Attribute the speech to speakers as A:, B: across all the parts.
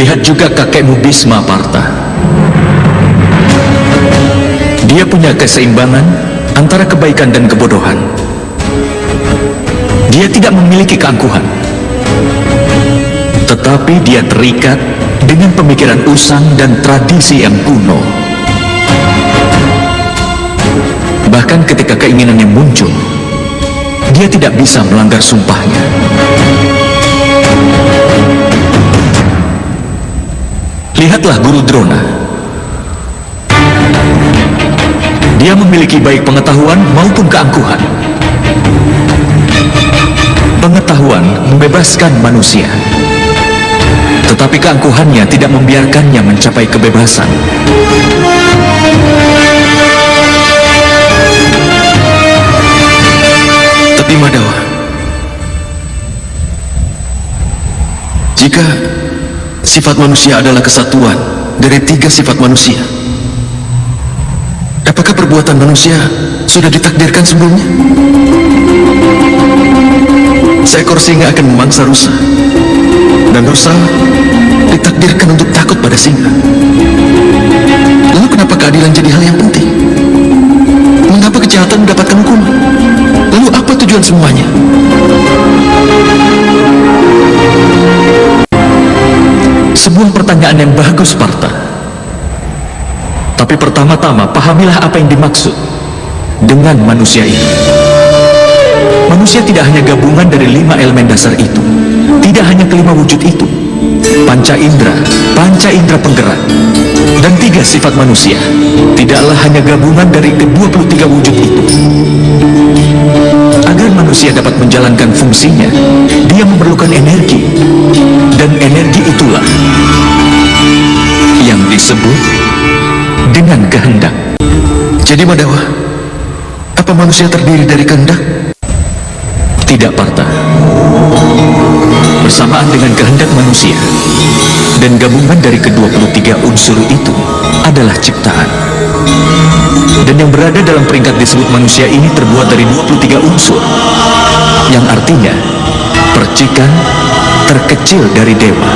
A: Lihat juga kakekmu Bhisma, Partha. Dia punya keseimbangan antara kebaikan dan kebodohan. Dia tidak memiliki keangkuhan, tetapi dia terikat dengan pemikiran usang dan tradisi yang kuno. Bahkan ketika keinginannya muncul, dia tidak bisa melanggar sumpahnya. Lihatlah Guru Drona. Dia memiliki baik pengetahuan maupun keangkuhan. Pengetahuan membebaskan manusia, tetapi keangkuhannya tidak membiarkannya mencapai kebebasan.
B: Tapi Madawa, jika sifat manusia adalah kesatuan dari 3 sifat manusia, apakah perbuatan manusia sudah ditakdirkan sebelumnya? Seekor singa akan memangsa rusa, dan rusa ditakdirkan untuk takut pada singa. Lalu kenapa keadilan jadi hal yang penting? Mengapa kejahatan mendapatkan hukuman? Lalu apa tujuan semuanya?
A: Sebuah pertanyaan yang bagus, Partha. Tapi pertama-tama pahamilah apa yang dimaksud dengan manusia ini. Manusia tidak hanya gabungan dari 5 elemen dasar itu, tidak hanya kelima wujud itu, panca indera penggerak, dan 3 sifat manusia tidaklah hanya gabungan dari ke-23 wujud itu. Agar manusia dapat menjalankan fungsinya, dia memerlukan energi, dan energi itulah yang disebut dengan kehendak.
B: Jadi Madawa, apa manusia terdiri dari kehendak?
A: Tidak, Partha. Bersamaan dengan kehendak manusia dan gabungan dari ke-23 unsur itu adalah ciptaan. Dan yang berada dalam peringkat disebut manusia ini terbuat dari 23 unsur, yang artinya percikan terkecil dari dewa,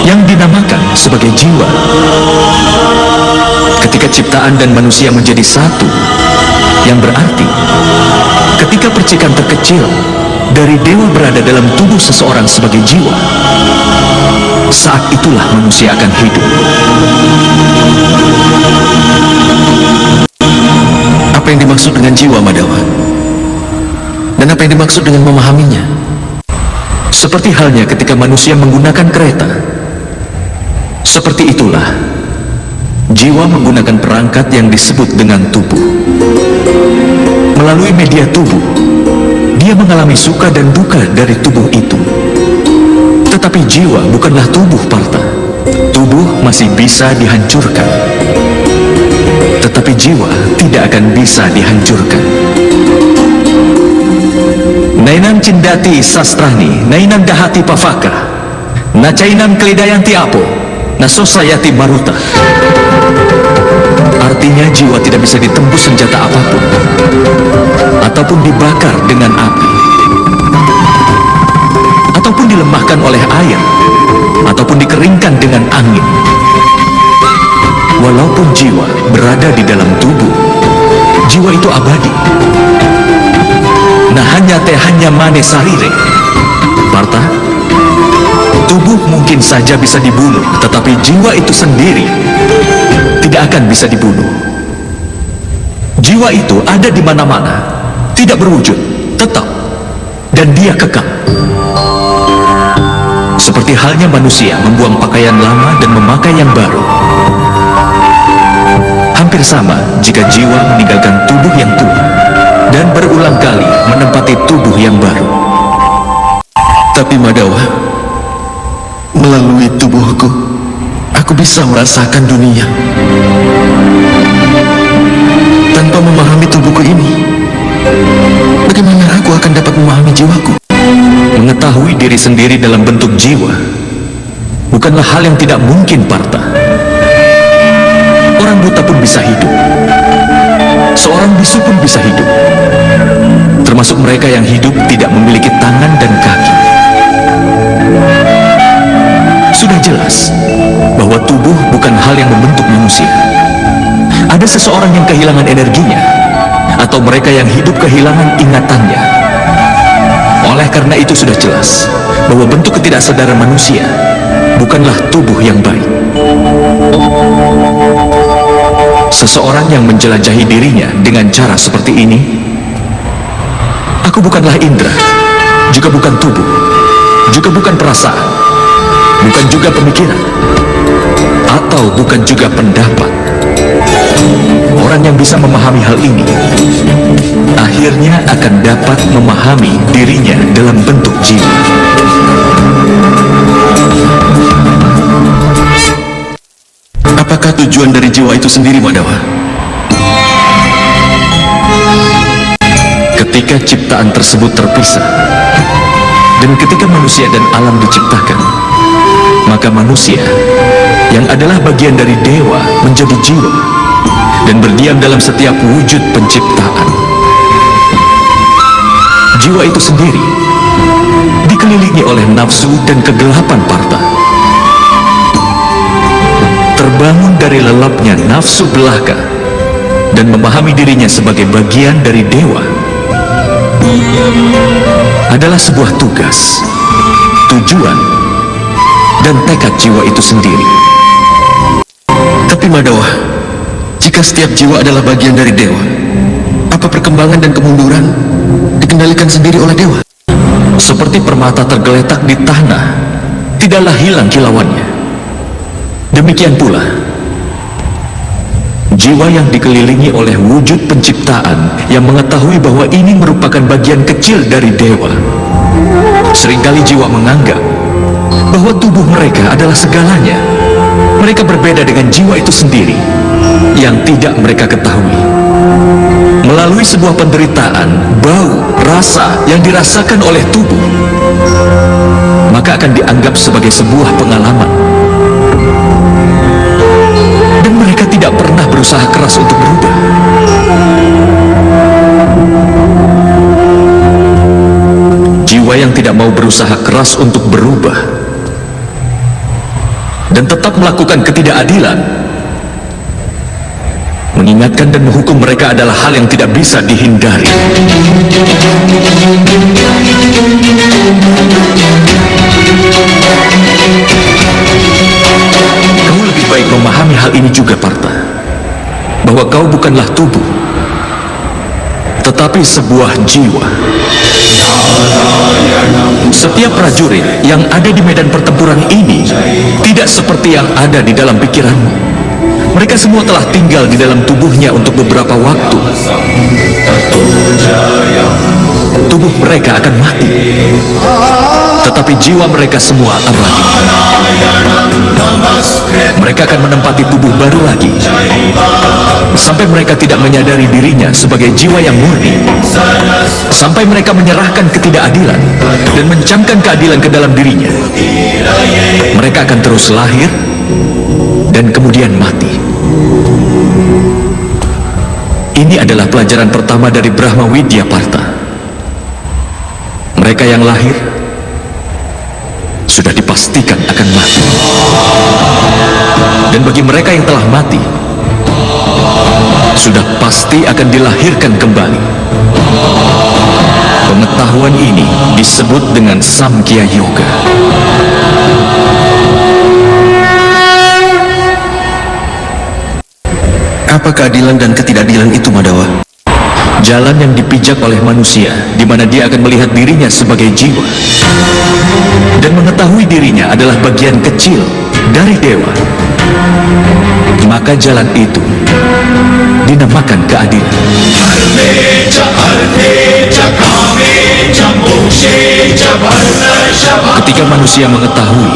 A: yang dinamakan sebagai jiwa. Ketika ciptaan dan manusia menjadi satu, yang berarti ketika percikan terkecil dari dewa berada dalam tubuh seseorang sebagai jiwa, saat itulah manusia akan hidup.
B: Apa yang dimaksud dengan jiwa, Madawa? Dan apa yang dimaksud dengan memahaminya?
A: Seperti halnya ketika manusia menggunakan kereta, seperti itulah jiwa menggunakan perangkat yang disebut dengan tubuh. Melalui media tubuh, dia mengalami suka dan duka dari tubuh itu. Tetapi jiwa bukanlah tubuh, Partha. Tubuh masih bisa dihancurkan, tetapi jiwa tidak akan bisa dihancurkan. Nainam cindati sastrani, nainam dahati pavaka, nacainam kelidayanti apo, nasosayati maruta. Artinya jiwa tidak bisa ditembus senjata apapun, ataupun dibakar dengan api, ataupun dilemahkan oleh air, ataupun dikeringkan dengan angin. Walaupun jiwa berada di dalam tubuh, jiwa itu abadi. Nah hanya mane sarire, Partha. Tubuh mungkin saja bisa dibunuh, tetapi jiwa itu sendiri tidak akan bisa dibunuh. Jiwa itu ada di mana-mana, tidak berwujud, tetap, dan dia kekal. Seperti halnya manusia membuang pakaian lama dan memakai yang baru. Hampir sama jika jiwa meninggalkan tubuh yang tua dan berulang kali menempati tubuh yang baru.
B: Tapi Madawa, melalui tubuhku, aku bisa merasakan dunia. Tanpa memahami tubuhku ini, bagaimana aku akan dapat memahami jiwaku?
A: Mengetahui diri sendiri dalam bentuk jiwa bukanlah hal yang tidak mungkin, Partha. Orang buta pun bisa hidup. Seorang bisu pun bisa hidup. Termasuk mereka yang hidup tidak memiliki tangan dan kaki. jelas bahwa tubuh bukan hal yang membentuk manusia. Ada seseorang yang kehilangan energinya, atau mereka yang hidup kehilangan ingatannya. Oleh karena itu sudah jelas bahwa bentuk ketidaksadaran manusia bukanlah tubuh yang baik. Seseorang yang menjelajahi dirinya dengan cara seperti ini, aku bukanlah indera, juga bukan tubuh, juga bukan perasaan, bukan juga pemikiran, atau bukan juga pendapat. Orang yang bisa memahami hal ini akhirnya akan dapat memahami dirinya dalam bentuk jiwa.
B: Apakah tujuan dari jiwa itu sendiri, Madawa?
A: Ketika ciptaan tersebut terpisah, dan ketika manusia dan alam diciptakan, maka manusia yang adalah bagian dari dewa menjadi jiwa dan berdiam dalam setiap wujud penciptaan. Jiwa itu sendiri dikelilingi oleh nafsu dan kegelapan Partha. Terbangun dari lelapnya nafsu belaka dan memahami dirinya sebagai bagian dari dewa adalah sebuah tugas, tujuan, dan tekad jiwa itu sendiri.
B: Tapi Madawa, jika setiap jiwa adalah bagian dari dewa, apa perkembangan dan kemunduran dikendalikan sendiri oleh dewa?
A: Seperti permata tergeletak di tanah, tidaklah hilang kilauannya. Demikian pula, jiwa yang dikelilingi oleh wujud penciptaan yang mengetahui bahwa ini merupakan bagian kecil dari dewa. Seringkali jiwa menganggap bahwa tubuh mereka adalah segalanya. Mereka berbeda dengan jiwa itu sendiri yang tidak mereka ketahui. Melalui sebuah penderitaan, bau, rasa yang dirasakan oleh tubuh, maka akan dianggap sebagai sebuah pengalaman. Dan mereka tidak pernah berusaha keras untuk berubah. Jiwa yang tidak mau berusaha keras untuk berubah dan tetap melakukan ketidakadilan, mengingatkan dan menghukum mereka adalah hal yang tidak bisa dihindari. Kau lebih baik memahami hal ini juga, Partha, bahwa kau bukanlah tubuh, tetapi sebuah jiwa. Setiap prajurit yang ada di medan pertempuran ini tidak seperti yang ada di dalam pikiranmu. Mereka semua telah tinggal di dalam tubuhnya untuk beberapa waktu. Tubuh mereka akan mati, tetapi jiwa mereka semua abadi. Mereka akan menempati tubuh baru lagi sampai mereka tidak menyadari dirinya sebagai jiwa yang murni, sampai mereka menyerahkan ketidakadilan dan mencamkan keadilan ke dalam dirinya. Mereka akan terus lahir dan kemudian mati. Ini adalah pelajaran pertama dari Brahma Widya, Partha. Mereka yang lahir sudah dipastikan akan mati. Dan bagi mereka yang telah mati, sudah pasti akan dilahirkan kembali. Pengetahuan ini disebut dengan Samkhya Yoga.
B: Apa keadilan dan ketidakadilan itu, Madawa?
A: Jalan yang dipijak oleh manusia, di mana dia akan melihat dirinya sebagai jiwa dan mengetahui dirinya adalah bagian kecil dari dewa. Maka jalan itu dinamakan keadilan. Ketika manusia mengetahui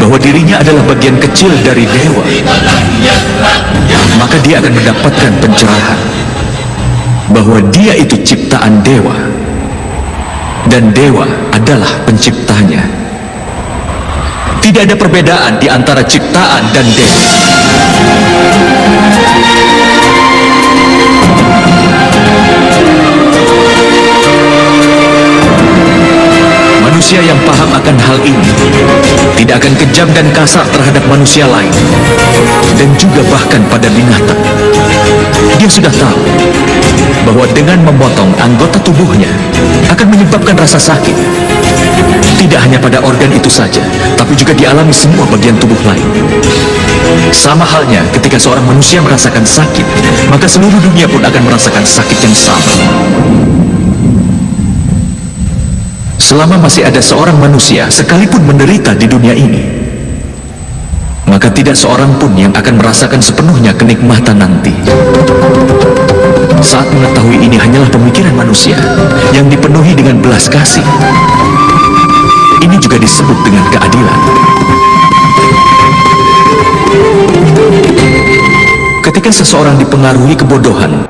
A: bahwa dirinya adalah bagian kecil dari dewa, maka dia akan mendapatkan pencerahan bahwa dia itu ciptaan dewa dan dewa adalah penciptanya. Tidak ada perbedaan di antara ciptaan dan dewa. Manusia yang paham akan hal ini tidak akan kejam dan kasar terhadap manusia lain, dan juga bahkan pada binatang. Dia sudah tahu bahwa dengan memotong anggota tubuhnya akan menyebabkan rasa sakit. Tidak hanya pada organ itu saja, tapi juga dialami semua bagian tubuh lain. Sama halnya ketika seorang manusia merasakan sakit, maka seluruh dunia pun akan merasakan sakit yang sama. Selama masih ada seorang manusia sekalipun menderita di dunia ini, maka tidak seorang pun yang akan merasakan sepenuhnya kenikmatan nanti. Saat mengetahui ini hanyalah pemikiran manusia yang dipenuhi dengan belas kasih, ini juga disebut dengan keadilan. Ketika seseorang dipengaruhi kebodohan